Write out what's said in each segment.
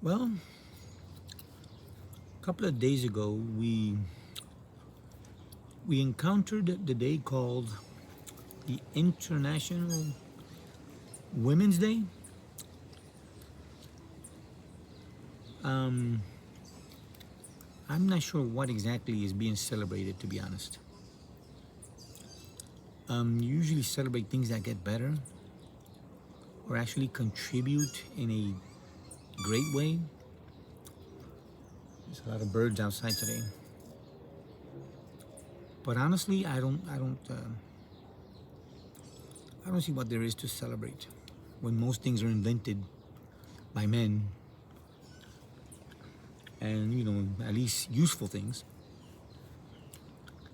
Well, a couple of days ago, we encountered the day called the International Women's Day. Um, I'm not sure what exactly is being celebrated, to be honest. You usually celebrate things that get better or actually contribute in a great way. There's a lot of birds outside today, but honestly, I don't see what there is to celebrate when most things are invented by men, and at least useful things.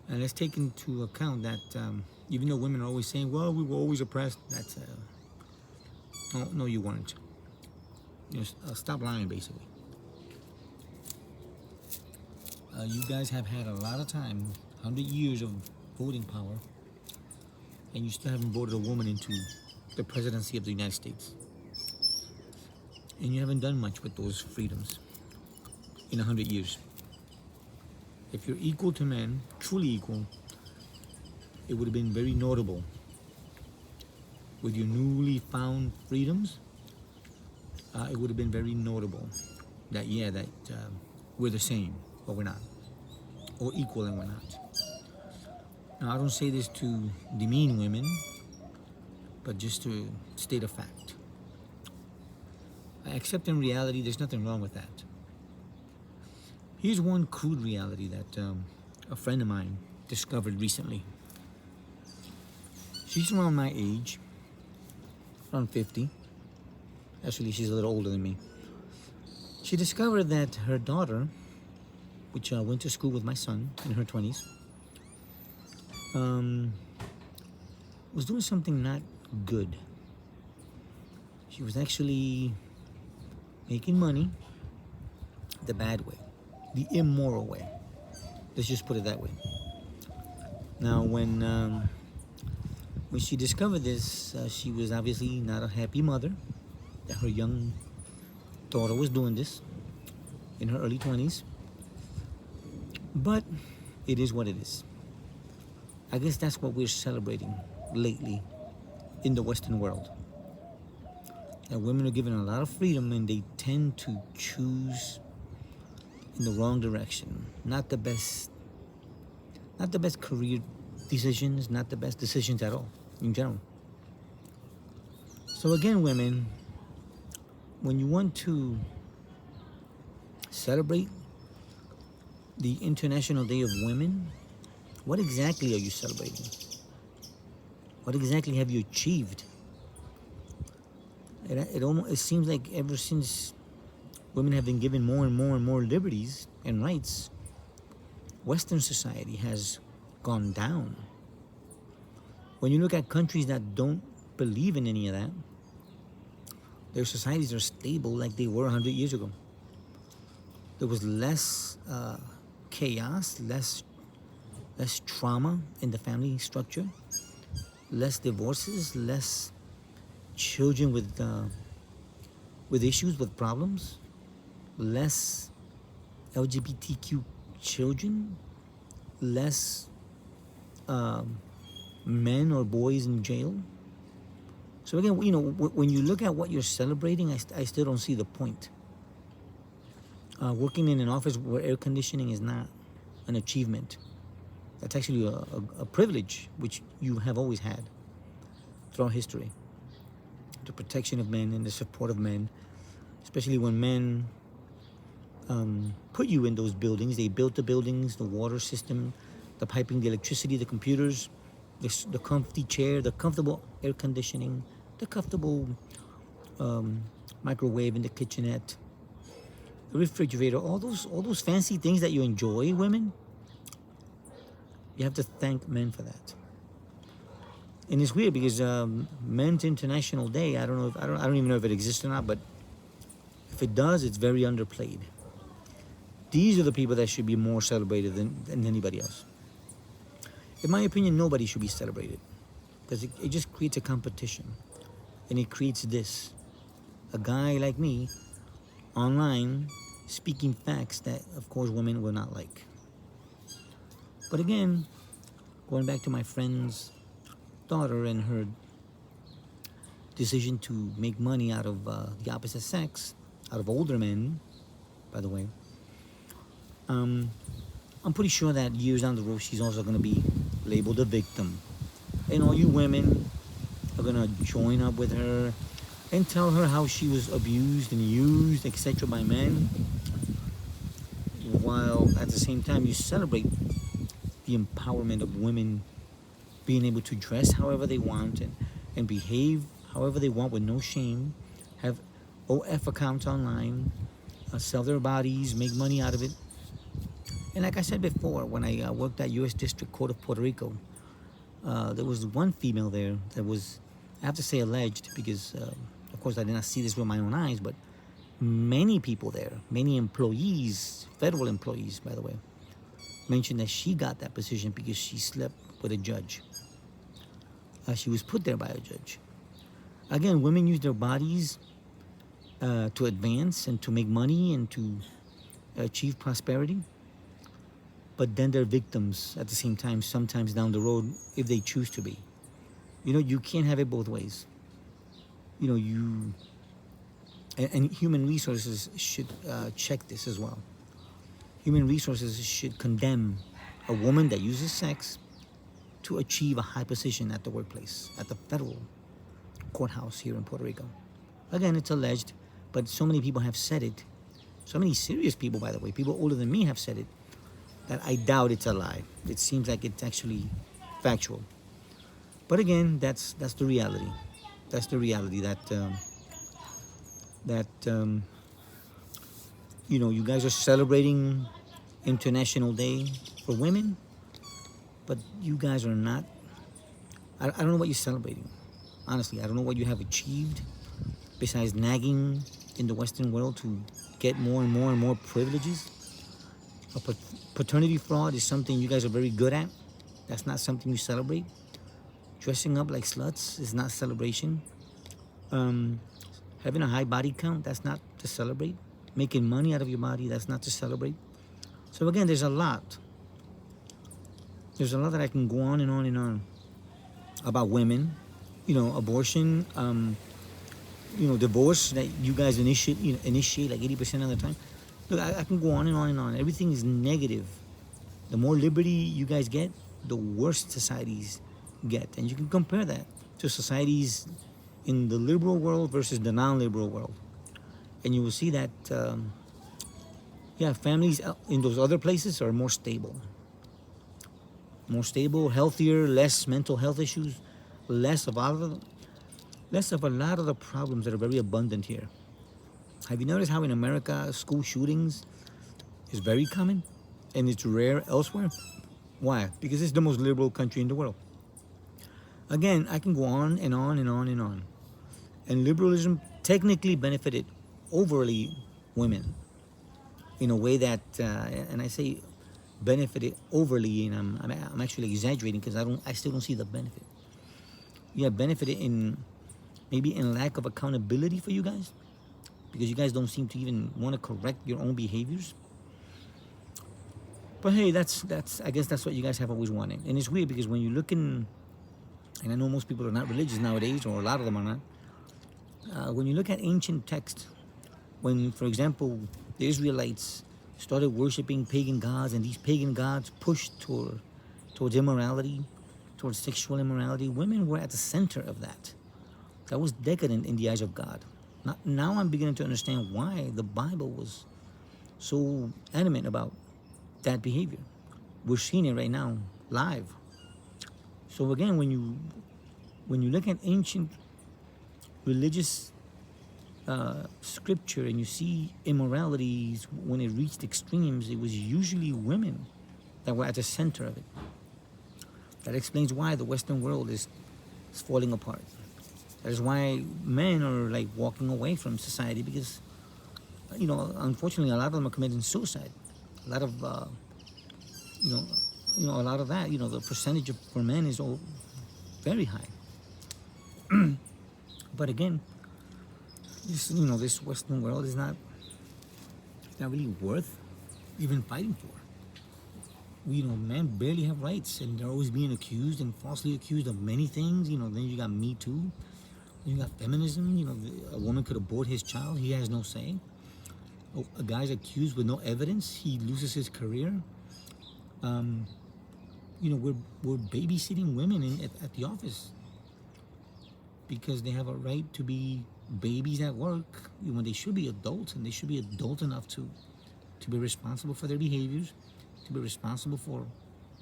And let's take into account that even though women are always saying, "Well, we were always oppressed," that's no, you weren't. Stop lying, basically. You guys have had a lot of time, 100 years of voting power, and you still haven't voted a woman into the presidency of the United States. And you haven't done much with those freedoms in 100 years. If you're equal to men, truly equal, it would have been very notable with your newly found freedoms. It would have been very notable that we're the same, but we're not, or equal and we're not. Now, I don't say this to demean women, but just to state a fact. Except in reality, there's nothing wrong with that. Here's one crude reality that a friend of mine discovered recently. She's around my age, around 50. Actually, she's a little older than me. She discovered that her daughter, which went to school with my son in her 20s, was doing something not good. She was actually making money the bad way, the immoral way. Let's just put it that way. Now, when she discovered this, she was obviously not a happy mother that her young daughter was doing this in her early 20s. But it is what it is. I guess that's what we're celebrating lately in the Western world. That women are given a lot of freedom and they tend to choose in the wrong direction. Not the best career decisions, not the best decisions at all, in general. So again, women, when you want to celebrate the International Day of Women, what exactly are you celebrating? What exactly have you achieved? It seems like ever since women have been given more and more and more liberties and rights, Western society has gone down. When you look at countries that don't believe in any of that, their societies are stable like they were 100 years ago. There was less chaos, less trauma in the family structure, less divorces, less children with issues, with problems, less LGBTQ children, less men or boys in jail. So again, when you look at what you're celebrating, I still don't see the point. Working in an office where air conditioning is not an achievement. That's actually a privilege which you have always had throughout history. The protection of men and the support of men, especially when men put you in those buildings. They built the buildings, the water system, the piping, the electricity, the computers, the comfy chair, the comfortable air conditioning, the comfortable microwave in the kitchenette, the refrigerator, all those fancy things that you enjoy, women. You have to thank men for that. And it's weird because Men's International Day, I don't even know if it exists or not, but if it does, it's very underplayed. These are the people that should be more celebrated than anybody else. In my opinion, nobody should be celebrated because it just creates a competition, and it creates this. A guy like me online speaking facts that, of course, women will not like. But again, going back to my friend's daughter and her decision to make money out of the opposite sex, out of older men, by the way, I'm pretty sure that years down the road, she's also going to be labeled a victim. And all you women are going to join up with her and tell her how she was abused and used, etc., by men, while at the same time you celebrate the empowerment of women being able to dress however they want and behave however they want with no shame, have OF accounts online, sell their bodies, make money out of it. And like I said before, when I worked at U.S. District Court of Puerto Rico, there was one female there that was, I have to say alleged, because of course I did not see this with my own eyes, but many people there, many employees, federal employees, by the way, mentioned that she got that position because she slept with a judge. She was put there by a judge. Again, women use their bodies to advance and to make money and to achieve prosperity. But then they're victims at the same time, sometimes down the road, if they choose to be. You know, you can't have it both ways. You know, and human resources should check this as well. Human resources should condemn a woman that uses sex to achieve a high position at the workplace, at the federal courthouse here in Puerto Rico. Again, it's alleged, but so many people have said it. So many serious people, by the way, people older than me have said it, that I doubt it's a lie. It seems like it's actually factual. But again, that's the reality. That's the reality that you know, you guys are celebrating International Day for Women, but you guys are not. I don't know what you're celebrating. Honestly, I don't know what you have achieved besides nagging in the Western world to get more and more and more privileges. Paternity fraud is something you guys are very good at. That's not something you celebrate. Dressing up like sluts is not celebration. Having a high body count, that's not to celebrate. Making money out of your body, that's not to celebrate. So again, there's a lot. There's a lot that I can go on and on and on about women. You know, abortion, you know, divorce that you guys initiate like 80% of the time. Look, I can go on and on and on. Everything is negative. The more liberty you guys get, the worse societies get. And you can compare that to societies in the liberal world versus the non-liberal world. And you will see that, yeah, families in those other places are more stable. More stable, healthier, less mental health issues, less of a lot of the problems that are very abundant here. Have you noticed how in America school shootings is very common and it's rare elsewhere? Why? Because it's the most liberal country in the world. Again, I can go on and on and on and on. And liberalism technically benefited overly women in a way that, and I say benefited overly, and I'm actually exaggerating because I still don't see the benefit. Yeah, benefited in maybe in lack of accountability for you guys, because you guys don't seem to even want to correct your own behaviors. But hey, that's I guess that's what you guys have always wanted. And it's weird because when you look in, and I know most people are not religious nowadays, or a lot of them are not. When you look at ancient texts, when, for example, the Israelites started worshiping pagan gods, and these pagan gods pushed towards immorality, towards sexual immorality, women were at the center of that. That was decadent in the eyes of God. Now I'm beginning to understand why the Bible was so adamant about that behavior. We're seeing it right now, live. So again, when you look at ancient religious scripture and you see immoralities, when it reached extremes, it was usually women that were at the center of it. That explains why the Western world is falling apart. That is why men are like walking away from society, because, you know, unfortunately, a lot of them are committing suicide. A lot of, you know, a lot of that, you know, the percentage for men is all very high. But again, this Western world is not not really worth even fighting for. Men barely have rights, and they're always being accused and falsely accused of many things. Then you got Me Too, you got feminism. A woman could abort his child; he has no say. A guy's accused with no evidence; he loses his career. We're babysitting women at the office because they have a right to be babies at work when they should be adults, and they should be adult enough to be responsible for their behaviors, to be responsible for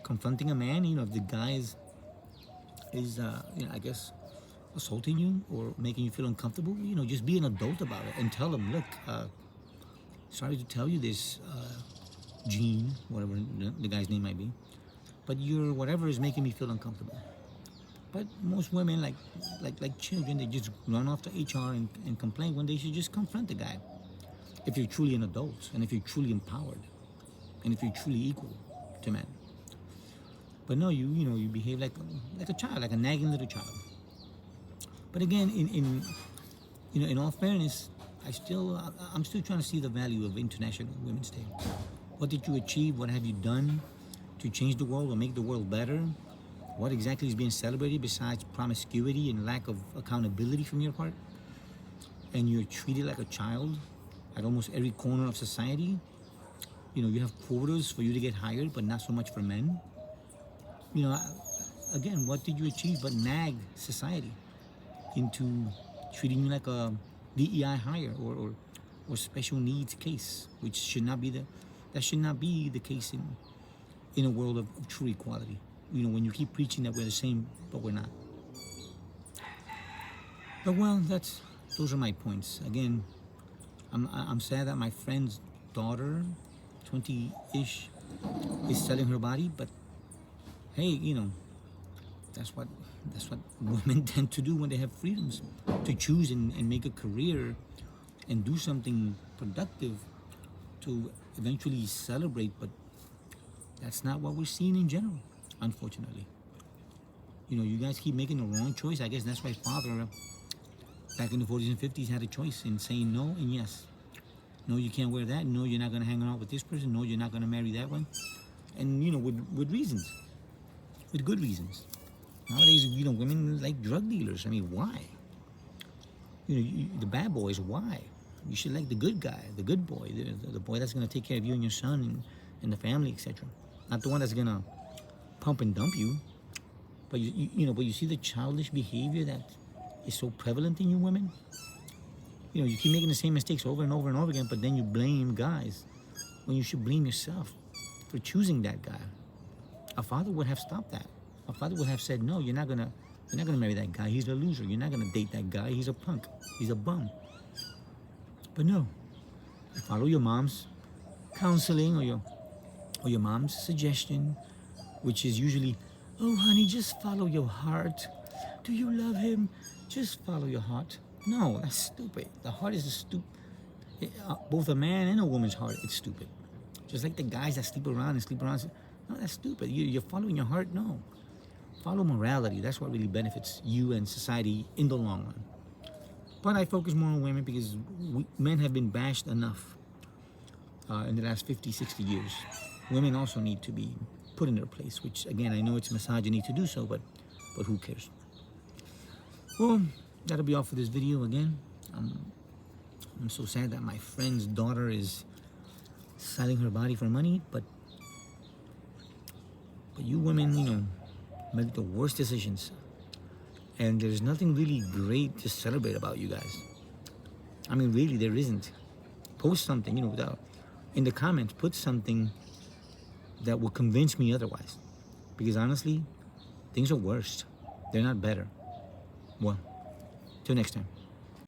confronting a man. If the guy is I guess assaulting you or making you feel uncomfortable, just be an adult about it and tell him, look, sorry to tell you this, Gene, whatever the guy's name might be, but your whatever is making me feel uncomfortable. But most women, like children, they just run off to HR and complain when they should just confront the guy. If you're truly an adult, and if you're truly empowered, and if you're truly equal to men. But no, you behave like a child, like a nagging little child. But again, in all fairness, I'm still trying to see the value of International Women's Day. What did you achieve? What have you done to change the world or make the world better? What exactly is being celebrated besides promiscuity and lack of accountability from your part? And you're treated like a child at almost every corner of society. You have quotas for you to get hired, but not so much for men. Again, what did you achieve but nag society into treating you like a DEI hire or special needs case, which should not be the case in a world of true equality. When you keep preaching that we're the same, but we're not. But well, those are my points. Again, I'm sad that my friend's daughter, 20-ish, is selling her body, but hey, that's what women tend to do when they have freedoms to choose and make a career and do something productive to eventually celebrate. But that's not what we're seeing in general, unfortunately. You guys keep making the wrong choice. I guess that's why father back in the 40s and 50s had a choice in saying no and yes. No, you can't wear that. No, you're not going to hang out with this person. No, you're not going to marry that one. And, with reasons. With good reasons. Nowadays, women like drug dealers. I mean, why? The bad boys, why? You should like the good guy, the good boy, the boy that's going to take care of you and your son and the family, etc. Not the one that's going to pump and dump you. But, but you see the childish behavior that is so prevalent in you women? You keep making the same mistakes over and over and over again, but then you blame guys when you should blame yourself for choosing that guy. A father would have stopped that. A father would have said, no, you're not gonna marry that guy. He's a loser. You're not gonna date that guy. He's a punk. He's a bum. But no, you follow your mom's counseling or your mom's suggestion, which is usually, oh honey, just follow your heart. Do you love him? Just follow your heart. No, that's stupid. The heart is stupid. Both a man and a woman's heart, it's stupid. Just like the guys that sleep around. No, that's stupid. You're following your heart? No. Follow morality. That's what really benefits you and society in the long run. But I focus more on women because men have been bashed enough in the last 50, 60 years. Women also need to be put in their place, which, again, I know it's misogyny to do so, but who cares? Well, that'll be all for this video again. I'm so sad that my friend's daughter is selling her body for money, but you women, make the worst decisions. And there's nothing really great to celebrate about you guys. I mean, really, there isn't. Post something, in the comments, put something that will convince me otherwise. Because honestly, things are worse. They're not better. Well, till next time.